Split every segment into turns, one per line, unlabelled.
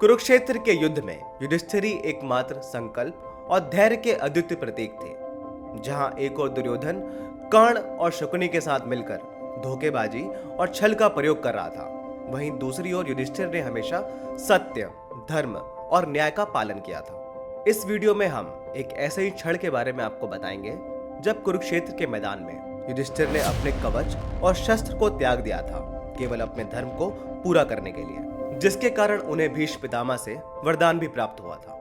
कुरुक्षेत्र के युद्ध में युधिष्ठिर ही एकमात्र संकल्प और धैर्य के अद्वितीय प्रतीक थे। जहां एक और दुर्योधन कर्ण और शकुनी के साथ मिलकर धोखेबाजी और छल का प्रयोग कर रहा था, वहीं दूसरी ओर युधिष्ठिर ने हमेशा सत्य, धर्म और न्याय का पालन किया था। इस वीडियो में हम एक ऐसे ही क्षण के बारे में आपको बताएंगे जब कुरुक्षेत्र के मैदान में युधिष्ठिर ने अपने कवच और शस्त्र को त्याग दिया था, केवल अपने धर्म को पूरा करने के लिए, जिसके कारण उन्हें भीष्म पितामह से वरदान भी प्राप्त हुआ था।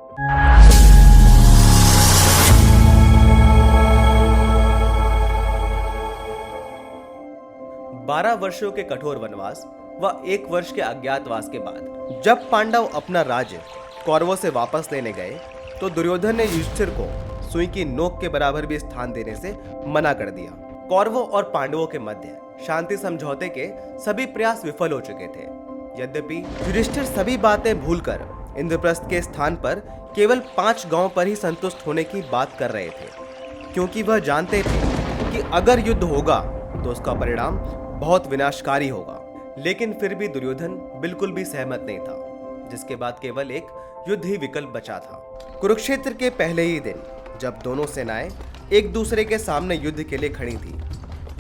12 वर्षों के कठोर वनवास व 1 वर्ष के अज्ञातवास के बाद जब पांडव अपना राज्य कौरवों से वापस लेने गए, तो दुर्योधन ने युधिष्ठिर को सुई की नोक के बराबर भी स्थान देने से मना कर दिया। कौरवों और पांडवों के मध्य शांति समझौते के सभी प्रयास विफल हो चुके थे। यद्यपि युधिष्ठिर सभी बातें भूलकर इंद्रप्रस्थ के स्थान पर केवल 5 गांव पर ही संतुष्ट होने की बात कर रहे थे, क्योंकि वह जानते थे कि अगर युद्ध होगा तो उसका परिणाम बहुत विनाशकारी होगा। लेकिन फिर भी दुर्योधन बिल्कुल भी सहमत नहीं था, जिसके बाद केवल एक युद्ध ही विकल्प बचा था। कुरुक्षेत्र के पहले ही दिन जब दोनों सेनाएं एक दूसरे के सामने युद्ध के लिए खड़ी थी,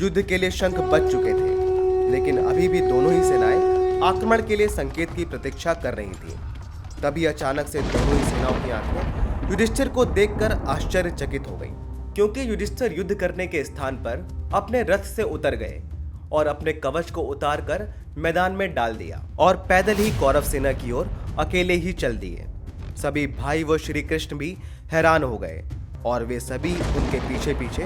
युद्ध के लिए शंख बज चुके थे, लेकिन अभी भी दोनों ही सेनाएं आक्रमण के लिए संकेत की प्रतीक्षा कर रही थी। तभी अचानक से दोनों ही सेनाओं की आंखें युधिष्ठिर को देखकर आश्चर्यचकित हो गई, क्योंकि युधिष्ठिर युद्ध करने के स्थान पर अपने रथ से उतर गए और अपने कवच को उतार कर मैदान में डाल दिया और पैदल ही कौरव सेना की ओर अकेले ही चल दिए। सभी भाई व श्री कृष्ण भी हैरान हो गए और वे सभी उनके पीछे पीछे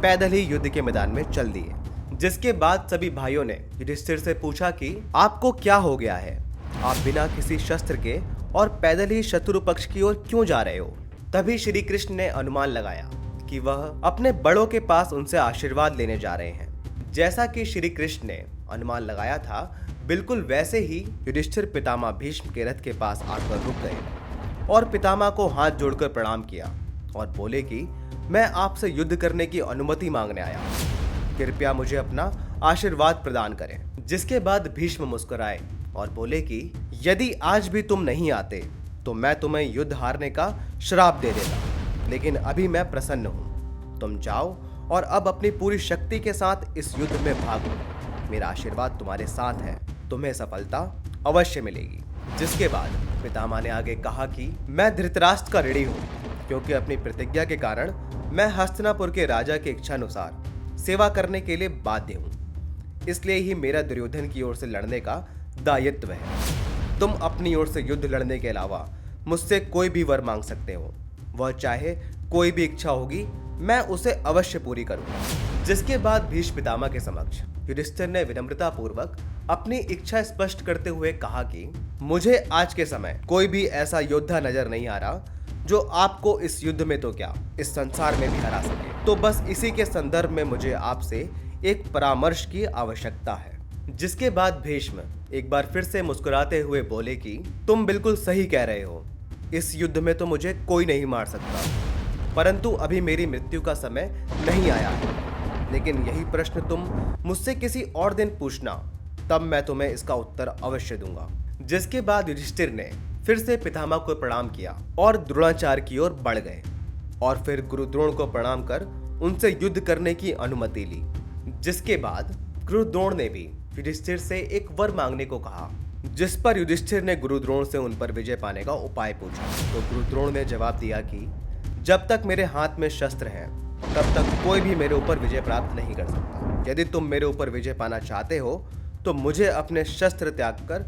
पैदल ही युद्ध के मैदान में चल दिए। जिसके बाद सभी भाइयों ने युधिष्ठिर से पूछा कि आपको क्या हो गया है, आप बिना किसी शस्त्र के और पैदल ही शत्रु पक्ष की ओर क्यों जा रहे हो। तभी श्री कृष्ण ने अनुमान लगाया कि वह अपने बड़ों के पास उनसे आशीर्वाद लेने जा रहे हैं। जैसा कि श्री कृष्ण ने अनुमान लगाया था, बिल्कुल वैसे ही युधिष्ठिर पितामह भीष्म के रथ के पास आकर रुक गए और पितामह को हाथ जोड़कर प्रणाम किया और बोले कि मैं आपसे युद्ध करने की अनुमति मांगने आया, कृपया मुझे अपना आशीर्वाद प्रदान करें। जिसके बाद भीष्म मुस्कुराए और बोले कि यदि आज भी तुम नहीं आते तो मैं तुम्हें युद्ध हारने का श्राप दे देता, लेकिन अभी मैं प्रसन्न हूँ। तुम जाओ और अब अपनी पूरी शक्ति के साथ इस युद्ध में भागो। मेरा आशीर्वाद तुम्हारे साथ है, तुम्हें सफलता अवश्य मिलेगी। जिसके बाद पितामह ने आगे कहा कि मैं धृतराष्ट्र का ऋणी हूँ, क्योंकि अपनी प्रतिज्ञा के कारण मैं हस्तिनापुर के राजा की इच्छा अनुसार सेवा करने के लिए बाध्य हूँ, इसलिए ही मेरा दुर्योधन की ओर से लड़ने का दायित्व है। तुम अपनी ओर से युद्ध लड़ने के अलावा मुझसे कोई भी वर मांग सकते हो, वह चाहे कोई भी इच्छा होगी मैं उसे अवश्य पूरी करूंगा। जिसके बाद भीष्म पितामह के समक्ष युधिष्ठिर ने विनम्रता पूर्वक अपनी इच्छा स्पष्ट करते हुए कहा कि मुझे आज के समय कोई भी ऐसा योद्धा नजर नहीं आ रहा जो आपको इस युद्ध में तो क्या इस संसार में भी हरा सके। तो बस इसी के संदर्भ में मुझे आपसे एक परामर्श की आवश्यकता है। जिसके बाद भीष्म एक बार फिर से मुस्कुराते हुए बोले कि तुम बिल्कुल सही कह रहे हो, इस युद्ध में तो मुझे कोई नहीं मार सकता, परंतु अभी मेरी मृत्यु का समय नहीं आया है। लेकिन यही प्रश्न तुम मुझसे किसी और दिन पूछना, तब मैं तुम्हें इसका उत्तर अवश्य दूंगा। जिसके बाद युधिष्ठिर ने फिर से पितामह को प्रणाम किया और द्रोणाचार्य की ओर बढ़ गए और फिर गुरु द्रोण को प्रणाम कर उनसे युद्ध करने की अनुमति ली। जिसके बाद गुरु द्रोण ने भी युधिष्ठिर से एक वर मांगने को कहा, जिस पर युधिष्ठिर ने गुरु द्रोण से उन पर विजय पाने का उपाय पूछा। तो गुरु द्रोण ने जवाब दिया कि जब तक मेरे हाथ में शस्त्र है तब तक कोई भी मेरे ऊपर विजय प्राप्त नहीं कर सकता। यदि तुम मेरे ऊपर विजय पाना चाहते हो तो मुझे अपने शस्त्र त्याग कर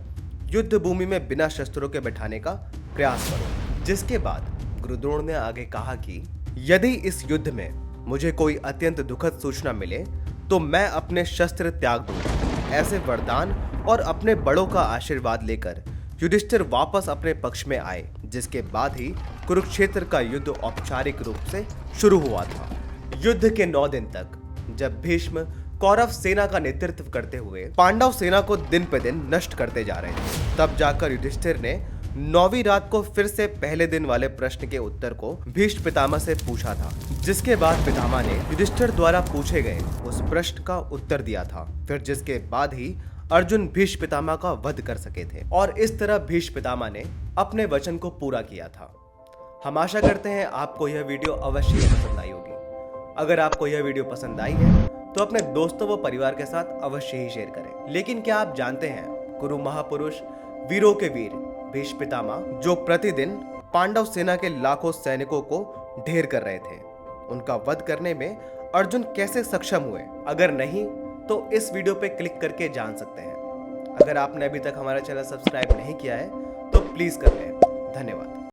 युद्ध भूमि में बिना शस्त्रों के बैठाने का प्रयास करो। जिसके बाद गुरु द्रोण ने आगे कहा कि यदि इस युद्ध में मुझे कोई अत्यंत दुखद सूचना मिले तो मैं अपने शस्त्र त्याग दूंगा। ऐसे वरदान और अपने बड़ों का आशीर्वाद लेकर युधिष्ठिर वापस अपने पक्ष में आए। जिसके बाद ही कुरुक्षेत्र का युद्ध औपचारिक रूप से शुरू हुआ था। युद्ध के 9 दिन तक जब भीष्म कौरव सेना का नेतृत्व करते हुए पांडव सेना को दिन पे दिन नष्ट करते जा रहे थे, तब जाकर युधिष्ठिर ने 9वीं रात को फिर से पहले दिन वाले प्रश्न के उत्तर को भीष्म पितामह से पूछा था। जिसके बाद पितामह ने युधिष्ठिर द्वारा पूछे गए उस प्रश्न का उत्तर दिया था। फिर जिसके बाद ही अर्जुन भीष्म पितामह का वध कर सके थे और इस तरह भीष्म पितामह ने अपने वचन को पूरा किया था। हम आशा करते हैं आपको यह वीडियो अवश्य ही पसंद आई होगी। अगर आपको यह वीडियो पसंद आई है तो अपने दोस्तों व परिवार के साथ अवश्य ही शेयर करें। लेकिन क्या आप जानते हैं, कुरु महापुरुष वीरों के वीर भीष्म पितामह जो प्रतिदिन पांडव सेना के लाखों सैनिकों को ढेर कर रहे थे, उनका वध करने में अर्जुन कैसे सक्षम हुए? अगर नहीं तो इस वीडियो पे क्लिक करके जान सकते हैं। अगर आपने अभी तक हमारा चैनल सब्सक्राइब नहीं किया है तो प्लीज कर लें। धन्यवाद।